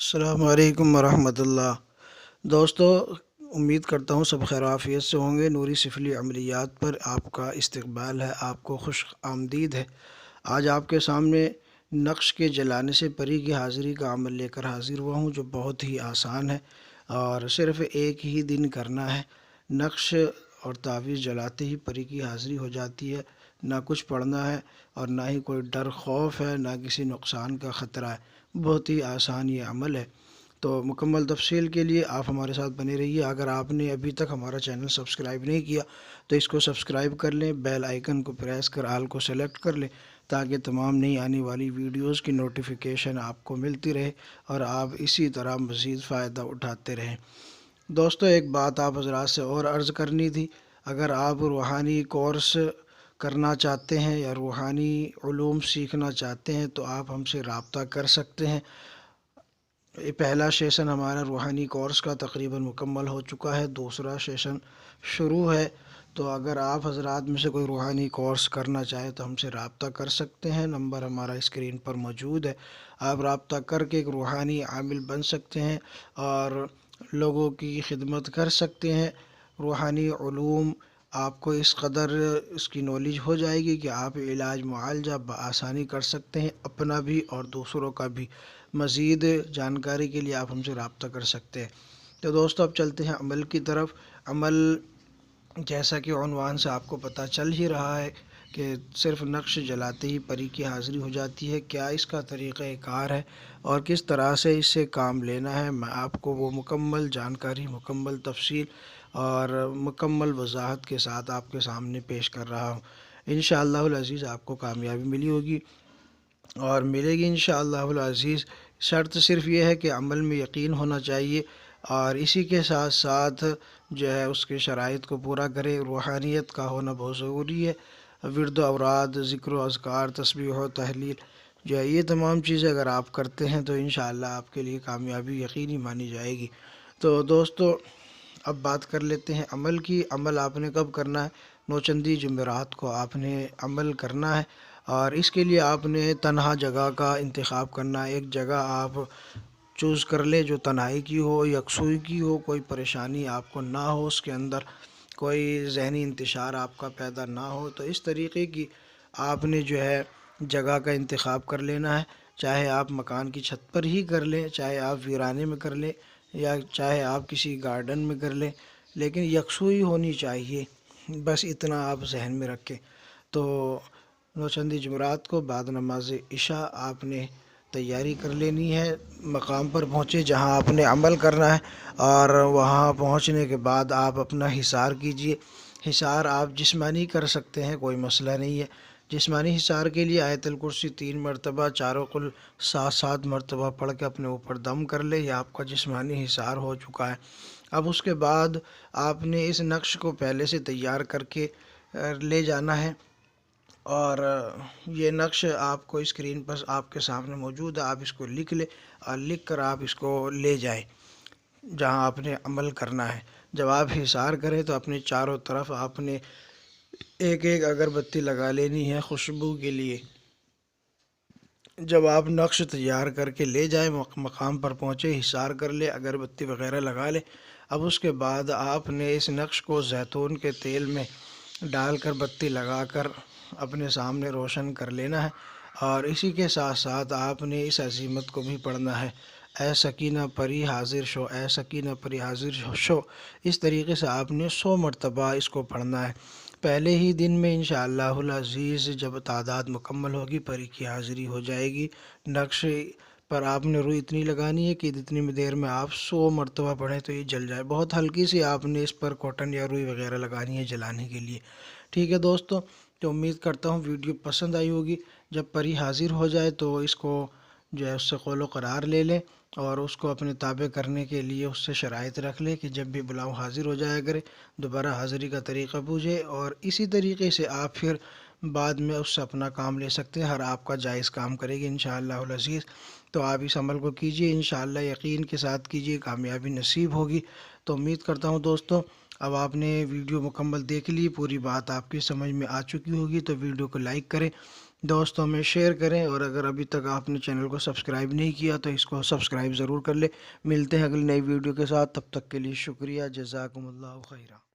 السلام علیکم ورحمۃ اللہ۔ دوستو، امید کرتا ہوں سب خیر عافیت سے ہوں گے۔ نوری سفلی عملیات پر آپ کا استقبال ہے، آپ کو خوش آمدید ہے۔ آج آپ کے سامنے نقش کے جلانے سے پری کی حاضری کا عمل لے کر حاضر ہوا ہوں، جو بہت ہی آسان ہے اور صرف ایک ہی دن کرنا ہے۔ نقش اور تعویذ جلاتے ہی پری کی حاضری ہو جاتی ہے۔ نہ کچھ پڑھنا ہے اور نہ ہی کوئی ڈر خوف ہے، نہ کسی نقصان کا خطرہ ہے۔ بہت ہی آسان یہ عمل ہے۔ تو مکمل تفصیل کے لیے آپ ہمارے ساتھ بنے رہیے۔ اگر آپ نے ابھی تک ہمارا چینل سبسکرائب نہیں کیا تو اس کو سبسکرائب کر لیں، بیل آئیکن کو پریس کر آل کو سلیکٹ کر لیں تاکہ تمام نئی آنے والی ویڈیوز کی نوٹیفیکیشن آپ کو ملتی رہے اور آپ اسی طرح مزید فائدہ اٹھاتے رہیں۔ دوستو، ایک بات آپ حضرات سے اور عرض کرنی تھی۔ اگر آپ روحانی کورس کرنا چاہتے ہیں یا روحانی علوم سیکھنا چاہتے ہیں تو آپ ہم سے رابطہ کر سکتے ہیں۔ یہ پہلا سیشن ہمارا روحانی کورس کا تقریباً مکمل ہو چکا ہے، دوسرا سیشن شروع ہے۔ تو اگر آپ حضرات میں سے کوئی روحانی کورس کرنا چاہے تو ہم سے رابطہ کر سکتے ہیں۔ نمبر ہمارا اسکرین پر موجود ہے، آپ رابطہ کر کے ایک روحانی عامل بن سکتے ہیں اور لوگوں کی خدمت کر سکتے ہیں۔ روحانی علوم آپ کو اس قدر اس کی نالج ہو جائے گی کہ آپ علاج معالجہ بآسانی کر سکتے ہیں، اپنا بھی اور دوسروں کا بھی۔ مزید جانکاری کے لیے آپ ہم سے رابطہ کر سکتے ہیں۔ تو دوستو، اب چلتے ہیں عمل کی طرف۔ عمل جیسا کہ عنوان سے آپ کو پتہ چل ہی رہا ہے کہ صرف نقش جلاتے ہی پری کی حاضری ہو جاتی ہے۔ کیا اس کا طریقہ کار ہے اور کس طرح سے اس سے کام لینا ہے، میں آپ کو وہ مکمل جانکاری، مکمل تفصیل اور مکمل وضاحت کے ساتھ آپ کے سامنے پیش کر رہا ہوں۔ انشاءاللہ العزیز آپ کو کامیابی ملی ہوگی اور ملے گی انشاءاللہ العزیز۔ شرط صرف یہ ہے کہ عمل میں یقین ہونا چاہیے اور اسی کے ساتھ ساتھ جو ہے اس کے شرائط کو پورا کرے۔ روحانیت کا ہونا بہت ضروری ہے۔ ورد و اوراد، ذکر و اذکار، تسبیح و تحلیل، جو ہے یہ تمام چیزیں اگر آپ کرتے ہیں تو انشاءاللہ آپ کے لیے کامیابی یقینی مانی جائے گی۔ تو دوستو، اب بات کر لیتے ہیں عمل کی۔ عمل آپ نے کب کرنا ہے؟ نوچندی جمعرات کو آپ نے عمل کرنا ہے اور اس کے لیے آپ نے تنہا جگہ کا انتخاب کرنا ہے۔ ایک جگہ آپ چوز کر لیں جو تنہائی کی ہو، یکسوئی کی ہو، کوئی پریشانی آپ کو نہ ہو، اس کے اندر کوئی ذہنی انتشار آپ کا پیدا نہ ہو۔ تو اس طریقے کی آپ نے جو ہے جگہ کا انتخاب کر لینا ہے۔ چاہے آپ مکان کی چھت پر ہی کر لیں، چاہے آپ ویرانے میں کر لیں یا چاہے آپ کسی گارڈن میں کر لیں، لیکن یکسوئی ہونی چاہیے، بس اتنا آپ ذہن میں رکھیں۔ تو نوچندی جمعرات کو بعد نماز عشاء آپ نے تیاری کر لینی ہے۔ مقام پر پہنچے جہاں آپ نے عمل کرنا ہے اور وہاں پہنچنے کے بعد آپ اپنا حصار کیجئے۔ حصار آپ جسمانی کر سکتے ہیں، کوئی مسئلہ نہیں ہے۔ جسمانی حصار کے لیے آیت الکرسی 3 مرتبہ، چاروں قل 7 مرتبہ پڑھ کے اپنے اوپر دم کر لے، یہ آپ کا جسمانی حصار ہو چکا ہے۔ اب اس کے بعد آپ نے اس نقش کو پہلے سے تیار کر کے لے جانا ہے اور یہ نقش آپ کو اسکرین پر آپ کے سامنے موجود ہے۔ آپ اس کو لکھ لیں اور لکھ کر آپ اس کو لے جائیں جہاں آپ نے عمل کرنا ہے۔ جب آپ حصار کریں تو اپنے چاروں طرف آپ نے ایک ایک اگربتی لگا لینی ہے خوشبو کے لیے۔ جب آپ نقش تیار کر کے لے جائیں، مقام پر پہنچے، حصار کر لے، اگربتی وغیرہ لگا لے۔ اب اس کے بعد آپ نے اس نقش کو زیتون کے تیل میں ڈال کر بتی لگا کر اپنے سامنے روشن کر لینا ہے اور اسی کے ساتھ ساتھ آپ نے اس عزیمت کو بھی پڑھنا ہے، اے سکینہ پری حاضر شو، اے سکینہ پری حاضر شو۔ اس طریقے سے آپ نے 100 مرتبہ اس کو پڑھنا ہے۔ پہلے ہی دن میں انشاءاللہ العزیز جب تعداد مکمل ہوگی، پری کی حاضری ہو جائے گی۔ نقش پر آپ نے روئی اتنی لگانی ہے کہ اتنی دیر میں آپ 100 مرتبہ پڑھیں تو یہ جل جائے۔ بہت ہلکی سی آپ نے اس پر کاٹن یا روئی وغیرہ لگانی ہے جلانے کے لیے۔ ٹھیک ہے دوستو، تو امید کرتا ہوں ویڈیو پسند آئی ہوگی۔ جب پری حاضر ہو جائے تو اس کو جو ہے اس سے قول و قرار لے لیں اور اس کو اپنے تابع کرنے کے لیے اس سے شرائط رکھ لیں کہ جب بھی بلاؤ حاضر ہو جایا کرے، دوبارہ حاضری کا طریقہ پوچھے اور اسی طریقے سے آپ پھر بعد میں اس سے اپنا کام لے سکتے ہیں، ہر آپ کا جائز کام کرے گی انشاءاللہ العزیز۔ تو آپ اس عمل کو کیجیے، انشاءاللہ یقین کے ساتھ کیجیے، کامیابی نصیب ہوگی۔ تو امید کرتا ہوں دوستوں اب آپ نے ویڈیو مکمل دیکھ لی، پوری بات آپ کی سمجھ میں آ چکی ہوگی۔ تو ویڈیو کو لائک کریں، دوستوں میں شیئر کریں، اور اگر ابھی تک آپ نے چینل کو سبسکرائب نہیں کیا تو اس کو سبسکرائب ضرور کر لیں۔ ملتے ہیں اگلی نئی ویڈیو کے ساتھ، تب تک کے لیے شکریہ، جزاکم اللہ خیرہ۔